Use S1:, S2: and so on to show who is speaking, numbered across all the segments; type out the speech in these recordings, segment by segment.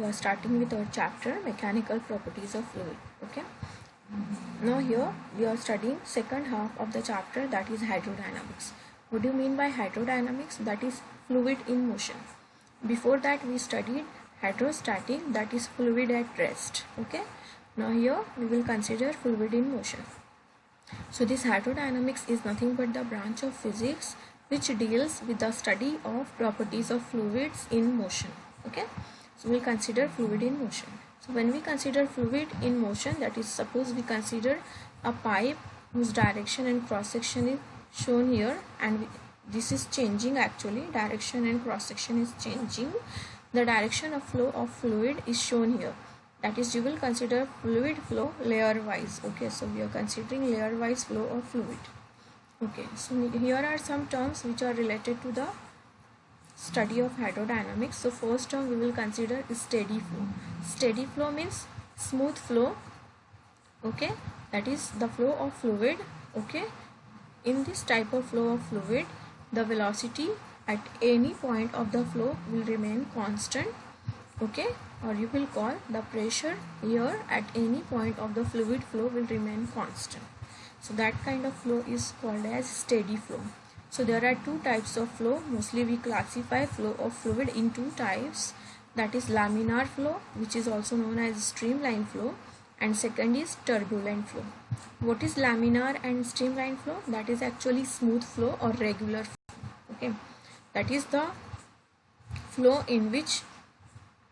S1: we are starting with our chapter Mechanical Properties of Fluid. Okay. Now here we are studying second half of the chapter, that is hydrodynamics. What do you mean by hydrodynamics? That is fluid in motion. Before that we studied hydrostatic, that is fluid at rest. Okay. Now here we will consider fluid in motion. So this hydrodynamics is nothing but the branch of physics which deals with the study of properties of fluids in motion. Okay. So we'll consider fluid in motion. So when we consider fluid in motion, that is, suppose we consider a pipe whose direction and cross section is shown here, and this is changing actually, direction and cross section is changing. The direction of flow of fluid is shown here. That is, you will consider fluid flow layer wise. Okay, so we are considering layer wise flow of fluid. Okay, so here are some terms which are related to the study of hydrodynamics. So first term we will consider is steady flow. Steady flow means smooth flow. Okay, that is the flow of fluid. Okay, in this type of flow of fluid, the velocity at any point of the flow will remain constant. Okay, or you will call the pressure here at any point of the fluid flow will remain constant. So that kind of flow is called as steady flow. So there are two types of flow. Mostly we classify flow of fluid in two types, that is laminar flow, which is also known as streamline flow, and second is turbulent flow. What is laminar and streamline flow? That is actually smooth flow or regular flow. Okay, that is the flow in which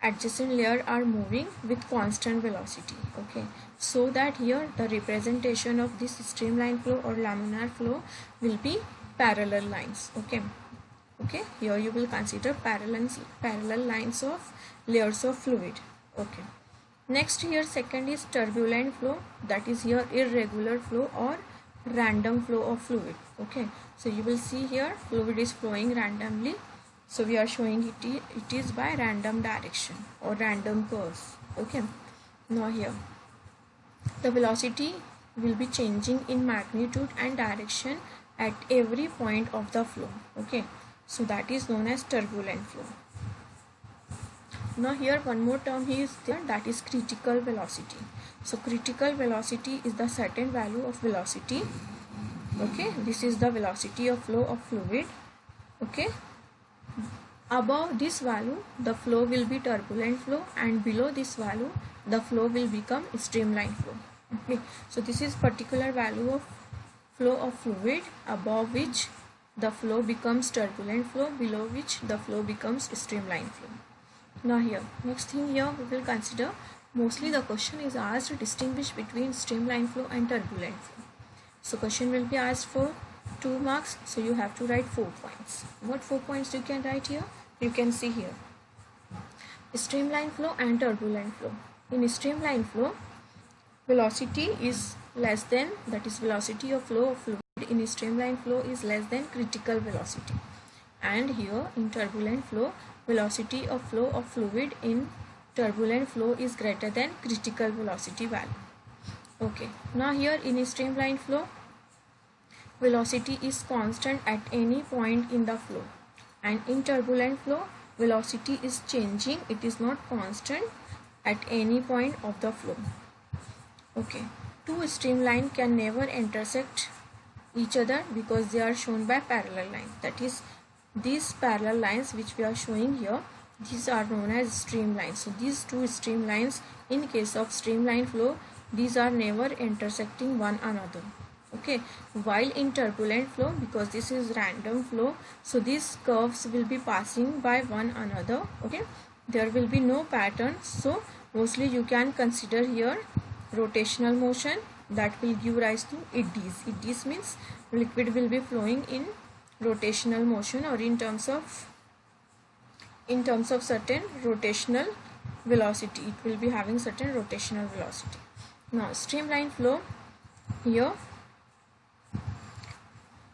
S1: adjacent layer are moving with constant velocity. Okay, so that here the representation of this streamline flow or laminar flow will be parallel lines. Okay, here you will consider parallel lines of layers of fluid. Okay, next here second is turbulent flow, that is here irregular flow or random flow of fluid. Okay, so you will see here fluid is flowing randomly, so we are showing it is by random direction or random curves. Okay, now here the velocity will be changing in magnitude and direction at every point of the flow. Okay, so that is known as turbulent flow. Now here one more term is there, that is critical velocity. So critical velocity is the certain value of velocity. Okay, this is the velocity of flow of fluid. Okay, above this value the flow will be turbulent flow, and below this value the flow will become streamline flow. Okay, so this is particular value of flow of fluid, above which the flow becomes turbulent flow, below which the flow becomes streamline flow. Now here next thing here we will consider, mostly the question is asked to distinguish between streamline flow and turbulent flow. So question will be asked for 2 marks, so you have to write 4 points. What 4 points you can write here? You can see here streamline flow and turbulent flow. In streamline flow, velocity is less than, that is velocity of flow of fluid in streamline flow is less than critical velocity, and here in turbulent flow velocity of flow of fluid in turbulent flow is greater than critical velocity value. Okay, now here in streamline flow velocity is constant at any point in the flow, and in turbulent flow velocity is changing, it is not constant at any point of the flow. Okay, two streamline can never intersect each other because they are shown by parallel lines. That is, these parallel lines which we are showing here, these are known as streamlines. So these two streamlines, in case of streamline flow, these are never intersecting one another. Okay, while in turbulent flow, because this is random flow, so these curves will be passing by one another. Okay, there will be no pattern, so mostly you can consider here rotational motion that will give rise to eddies. Eddies means liquid will be flowing in rotational motion or in terms of certain rotational velocity. It will be having certain rotational velocity. Now streamline flow, here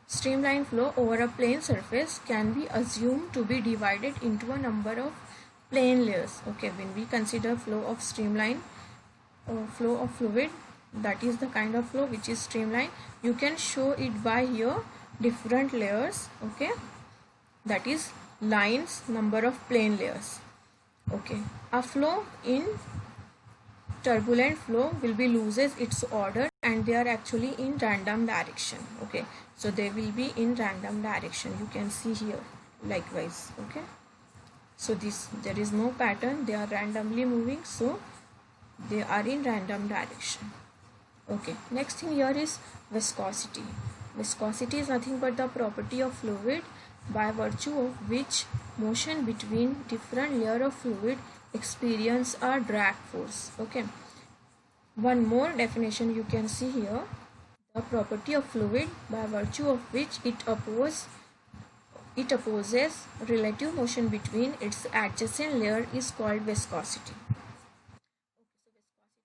S1: streamline flow over a plane surface can be assumed to be divided into a number of plane layers. Okay, when we consider flow of streamline or flow of fluid, that is the kind of flow which is streamline, you can show it by here different layers. Okay, that is lines, number of plane layers. Okay, a flow in turbulent flow will be loses its order and they are actually in random direction. Okay, so they will be in random direction, you can see here likewise. Okay, so this, there is no pattern, they are randomly moving, so they are in random direction. Okay, next thing here is viscosity. Viscosity is nothing but the property of fluid by virtue of which motion between different layer of fluid experience a drag force. Okay, one more definition you can see here: the property of fluid by virtue of which it opposes relative motion between its adjacent layer is called viscosity.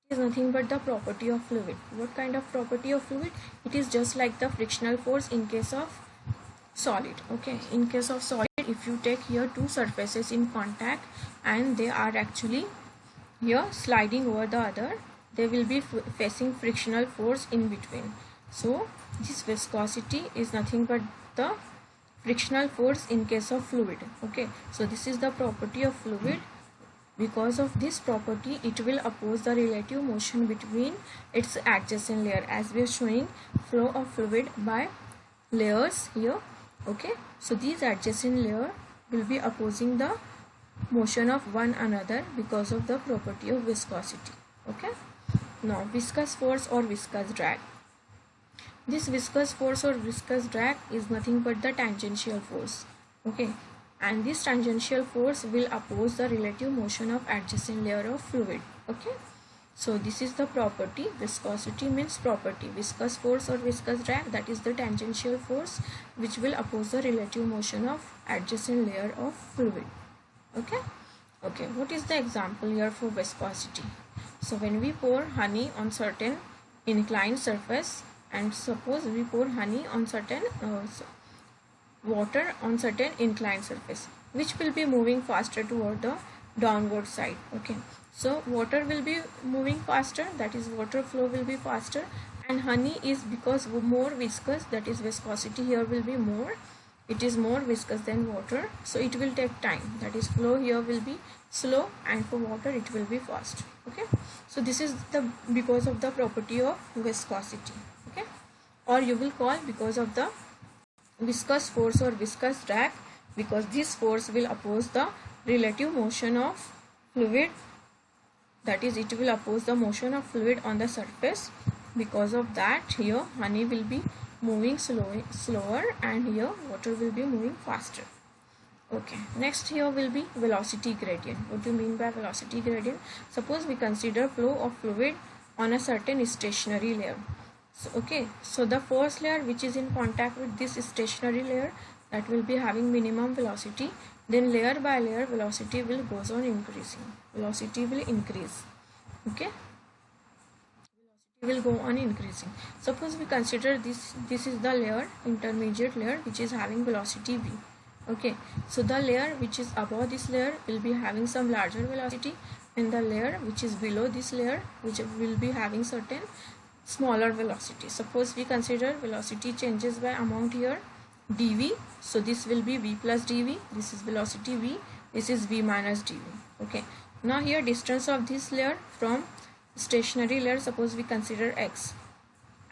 S1: Is nothing but the property of fluid. What kind of property of fluid? It is just like the frictional force in case of solid. Okay, in case of solid, if you take here two surfaces in contact and they are actually here sliding over the other, they will be facing frictional force in between. So this viscosity is nothing but the frictional force in case of fluid. Okay, so this is the property of fluid. Because of this property, it will oppose the relative motion between its adjacent layer, as we are showing flow of fluid by layers here. Okay, so these adjacent layer will be opposing the motion of one another because of the property of viscosity. Okay, now viscous force or viscous drag. This viscous force or viscous drag is nothing but the tangential force. Okay, and this tangential force will oppose the relative motion of adjacent layer of fluid. Okay, so this is the property. Viscosity means property. Viscous force or viscous drag, that is the tangential force which will oppose the relative motion of adjacent layer of fluid. Okay, okay, what is the example here for viscosity? So when we pour honey on certain inclined surface, and suppose we pour honey on certain water on certain inclined surface, which will be moving faster toward the downward side. Okay, so water will be moving faster, that is water flow will be faster, and honey is because more viscous, that is viscosity here will be more, it is more viscous than water, so it will take time, that is flow here will be slow, and for water it will be fast. Okay, so this is the because of the property of viscosity. Okay, or you will call because of the viscous force or viscous drag, because this force will oppose the relative motion of fluid, that is it will oppose the motion of fluid on the surface. Because of that, here honey will be moving slower and here water will be moving faster. Okay, next here will be velocity gradient. What do you mean by velocity gradient? Suppose we consider flow of fluid on a certain stationary layer. So, okay, so the first layer which is in contact with this stationary layer, that will be having minimum velocity, then layer by layer velocity will goes on increasing, velocity will increase. Okay, velocity will go on increasing. Suppose we consider this is the layer, intermediate layer, which is having velocity v. Okay, so the layer which is above this layer will be having some larger velocity, and the layer which is below this layer which will be having certain smaller velocity. Suppose we consider velocity changes by amount here dv, so this will be v plus dv, this is velocity v, this is v minus dv. Okay, now here distance of this layer from stationary layer, suppose we consider x,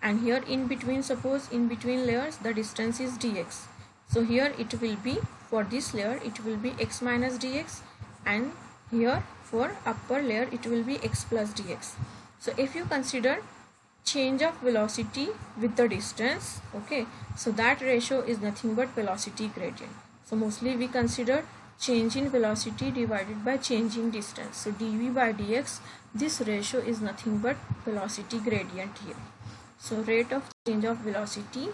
S1: and here in between, suppose in between layers the distance is dx, so here it will be, for this layer it will be x minus dx, and here for upper layer it will be x plus dx. So if you consider change of velocity with the distance, okay, so that ratio is nothing but velocity gradient. So mostly we consider change in velocity divided by change in distance, so dv by dx, this ratio is nothing but velocity gradient here. So rate of change of velocity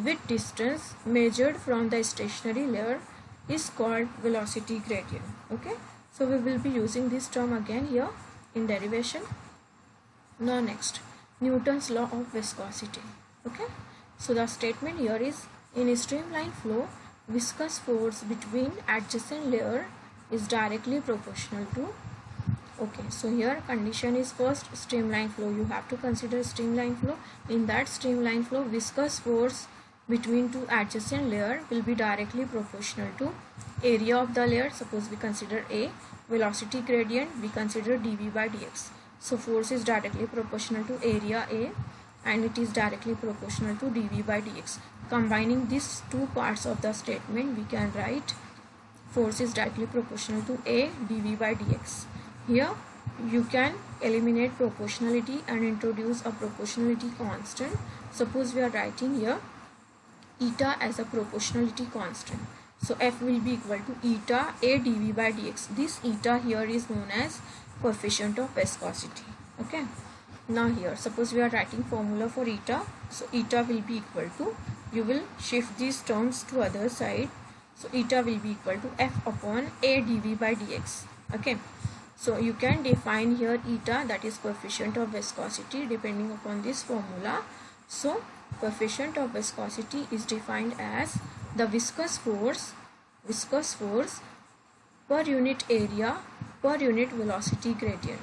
S1: with distance measured from the stationary layer is called velocity gradient. Okay, so we will be using this term again here in derivation. Now next, Newton's law of viscosity. Okay, so the statement here is, in a streamline flow, viscous force between adjacent layer is directly proportional to, okay, so here condition is first streamline flow, you have to consider streamline flow. In that streamline flow, viscous force between two adjacent layer will be directly proportional to area of the layer, suppose we consider A. Velocity gradient, we consider dV by dx. So force is directly proportional to area A and it is directly proportional to dV by dx. Combining these two parts of the statement, we can write force is directly proportional to A dV by dx. Here you can eliminate proportionality and introduce a proportionality constant. Suppose we are writing here eta as a proportionality constant. So F will be equal to eta A dV by dx. This eta here is known as coefficient of viscosity. Okay. Now here, suppose we are writing formula for eta. So eta will be equal to, you will shift these terms to other side. So eta will be equal to F upon A dV by dx. Okay. So you can define here eta, that is coefficient of viscosity, depending upon this formula. So coefficient of viscosity is defined as the viscous force per unit area per unit velocity gradient.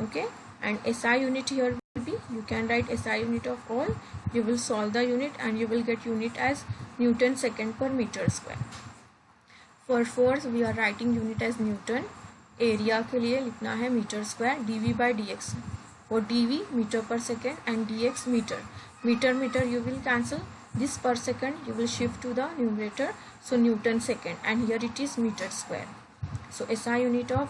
S1: Okay, and SI unit here will be, you can write SI unit of all. You will solve the unit and you will get unit as Newton second per meter square. For force we are writing unit as Newton. Area के लिए लिखना है metre square, dV by dx. For dV metre पर second and dx metre you will cancel. This per second you will shift to the numerator, so Newton second, and here it is meter square. So SI unit of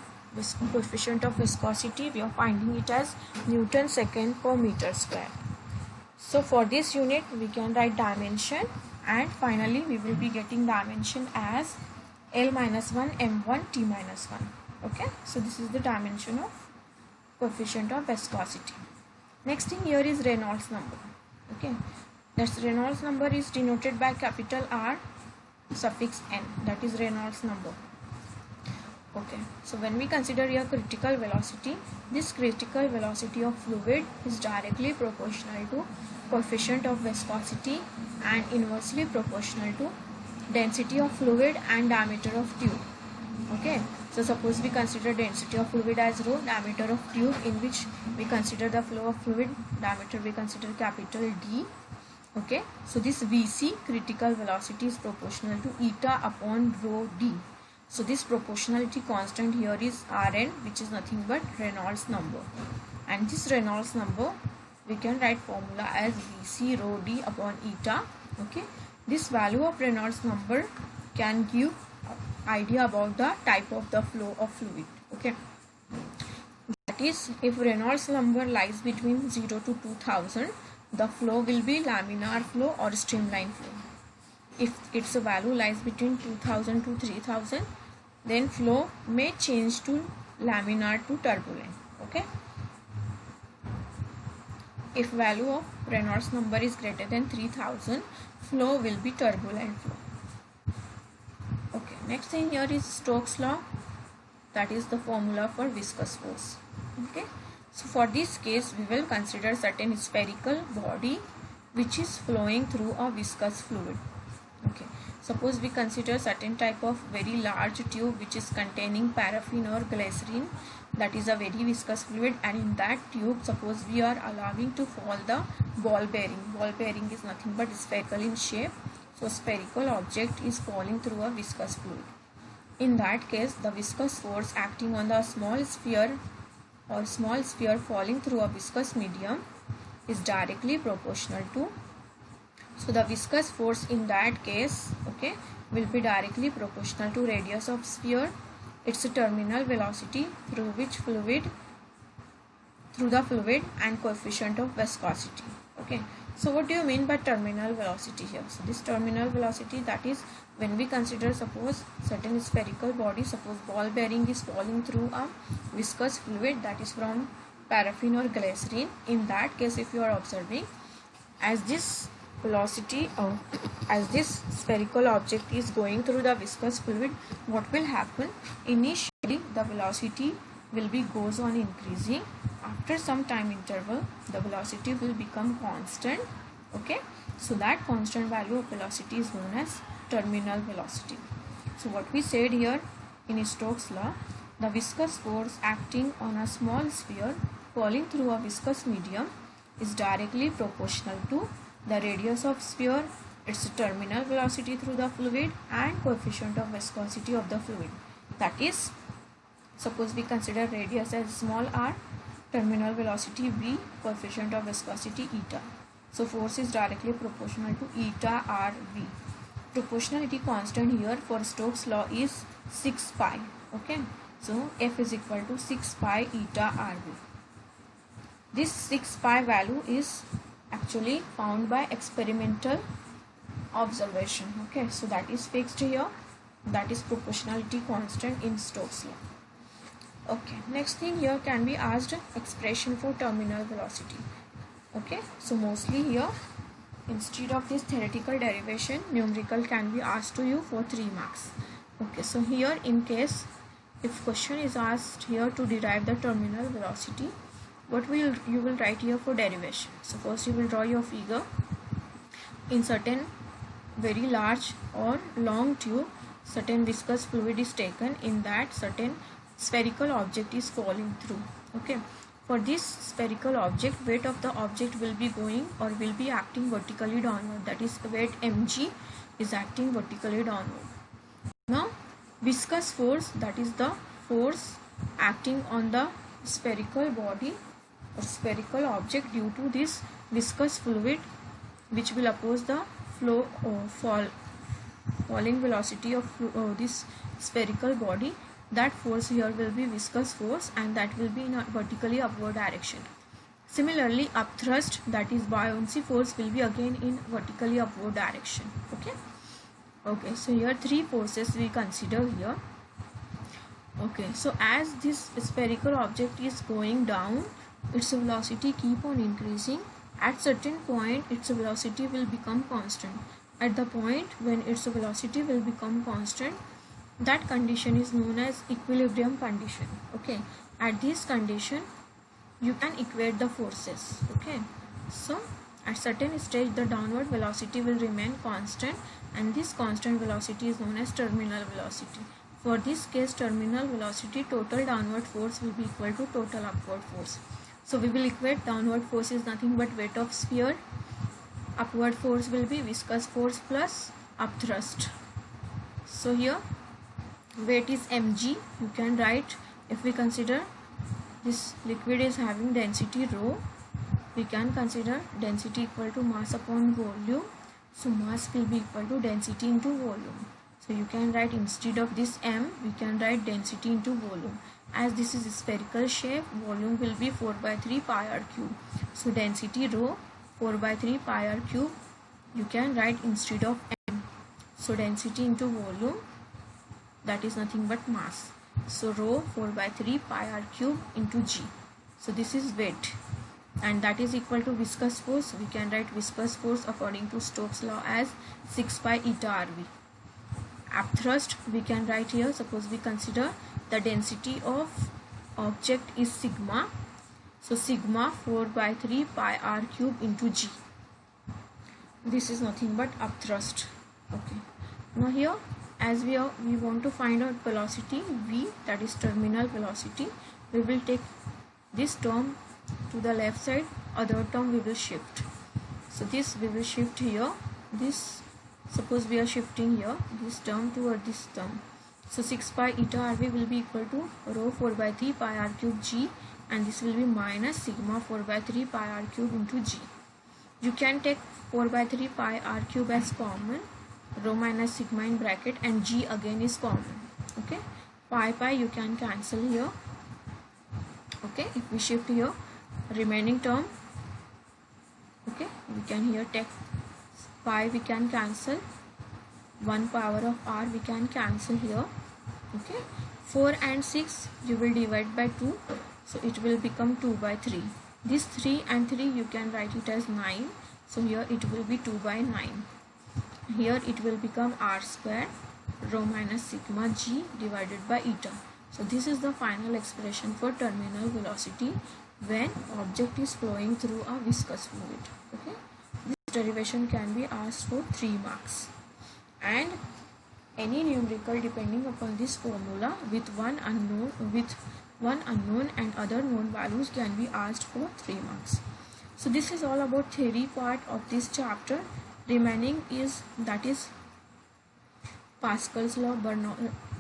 S1: coefficient of viscosity, we are finding it as Newton second per meter square. So for this unit we can write dimension, and finally we will be getting dimension as L minus 1 M1 T minus 1. Okay, so this is the dimension of coefficient of viscosity. Next thing here is Reynolds number. Okay, that's Reynolds number is denoted by capital R suffix n, that is Reynolds number. Okay, so when we consider here critical velocity, this critical velocity of fluid is directly proportional to coefficient of viscosity and inversely proportional to density of fluid and diameter of tube. Okay, so suppose we consider density of fluid as rho, diameter of tube in which we consider the flow of fluid, diameter we consider capital D. Okay, so this VC critical velocity is proportional to eta upon rho D. So this proportionality constant here is Rn, which is nothing but Reynolds number, and this Reynolds number we can write formula as VC rho D upon eta. Okay, this value of Reynolds number can give idea about the type of the flow of fluid. Okay, that is, if Reynolds number lies between 0 to 2000, the flow will be laminar flow or streamline flow. If its value lies between 2000 to 3000, then flow may change to laminar to turbulent. Okay, if value of Reynolds number is greater than 3000, flow will be turbulent flow. Okay, next thing here is Stokes law, that is the formula for viscous force. Okay, so for this case we will consider certain spherical body which is flowing through a viscous fluid. Okay, suppose we consider certain type of very large tube which is containing paraffin or glycerin, that is a very viscous fluid, and in that tube suppose we are allowing to fall the ball bearing. Ball bearing is nothing but spherical in shape. So spherical object is falling through a viscous fluid. In that case, the viscous force acting on the small sphere falling through a viscous medium is directly proportional to, so the viscous force in that case, okay, will be directly proportional to radius of sphere, its terminal velocity through the fluid, and coefficient of viscosity. Okay, so what do you mean by terminal velocity here? So this terminal velocity, that is when we consider suppose certain spherical body, suppose ball bearing is falling through a viscous fluid that is from paraffin or glycerin. In that case, if you are observing, as this velocity as this spherical object is going through the viscous fluid, what will happen? Initially the velocity will be goes on increasing. After some time interval, the velocity will become constant. Okay, so that constant value of velocity is known as terminal velocity. So what we said here in Stokes law, the viscous force acting on a small sphere falling through a viscous medium is directly proportional to the radius of sphere, its terminal velocity through the fluid and coefficient of viscosity of the fluid. That is, suppose we consider radius as small r, terminal velocity v, coefficient of viscosity eta. So force is directly proportional to eta r v. Proportionality constant here for Stokes law is 6 pi. Okay, so F is equal to 6 pi eta r v. This 6 pi value is actually found by experimental observation. Okay, so that is fixed here. That is proportionality constant in Stokes law. Okay, next thing here can be asked expression for terminal velocity. Okay, so mostly here instead of this theoretical derivation, numerical can be asked to you for 3 marks. Okay, so here in case if question is asked here to derive the terminal velocity, what you will write here for derivation. So first you will draw your figure. In certain very large or long tube, certain viscous fluid is taken. In that, certain spherical object is falling through. Okay, for this spherical object, weight of the object will be going or will be acting vertically downward. That is, weight mg is acting vertically downward. Now viscous force, that is the force acting on the spherical body or spherical object due to this viscous fluid, which will oppose the flow falling velocity of this spherical body. That force here will be viscous force, and that will be in a vertically upward direction. Similarly, upthrust, that is buoyancy force, will be again in vertically upward direction. Okay, so here 3 forces we consider here. Okay, so as this spherical object is going down, its velocity keep on increasing. At certain point, its velocity will become constant. At the point when its velocity will become constant, that condition is known as equilibrium condition. Okay, at this condition you can equate the forces. Okay, so at certain stage the downward velocity will remain constant, and this constant velocity is known as terminal velocity. For this case, terminal velocity, total downward force will be equal to total upward force. So we will equate downward force is nothing but weight of sphere, upward force will be viscous force plus upthrust. So here weight is mg. You can write, if we consider this liquid is having density rho, we can consider density equal to mass upon volume. So mass will be equal to density into volume. So you can write, instead of this m, we can write density into volume. As this is a spherical shape, volume will be 4 by 3 pi r cube. So density rho 4 by 3 pi r cube you can write instead of m. So density into volume, that is nothing but mass. So rho 4 by 3 pi r cube into g. So this is weight, and that is equal to viscous force. We can write viscous force according to Stokes law as 6 pi eta rv. Upthrust we can write here, suppose we consider the density of object is sigma. So sigma 4 by 3 pi r cube into g. This is nothing but upthrust. Okay, now here as we want to find out velocity v, that is terminal velocity, we will take this term to the left side, other term we will shift. So this we will shift here, this, suppose we are shifting here this term toward this term. So 6 pi eta rv will be equal to rho 4 by 3 pi r cube g, and this will be minus sigma 4 by 3 pi r cube into g. You can take 4 by 3 pi r cube as common, rho minus sigma in bracket, and g again is common. Okay, pi you can cancel here. Okay, if we shift here, remaining term, okay, we can here take pi, we can cancel, 1 power of r we can cancel here. Okay, 4 and 6 you will divide by 2, so it will become 2 by 3. This 3 and 3 you can write it as 9, so here it will be 2 by 9. Here it will become r square rho minus sigma g divided by eta. So this is the final expression for terminal velocity when object is flowing through a viscous fluid. Okay, this derivation can be asked for 3 marks, and any numerical depending upon this formula with one unknown and other known values can be asked for 3 marks. So this is all about theory part of this chapter. remaining is that is Pascal's law,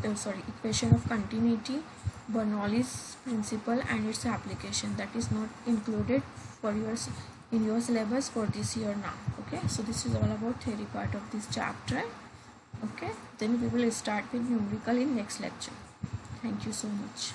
S1: equation of continuity, Bernoulli's principle and its application, that is not included for in your syllabus for this year now. Okay, so this is all about theory part of this chapter. Okay, then we will start with numerical in next lecture. Thank you so much.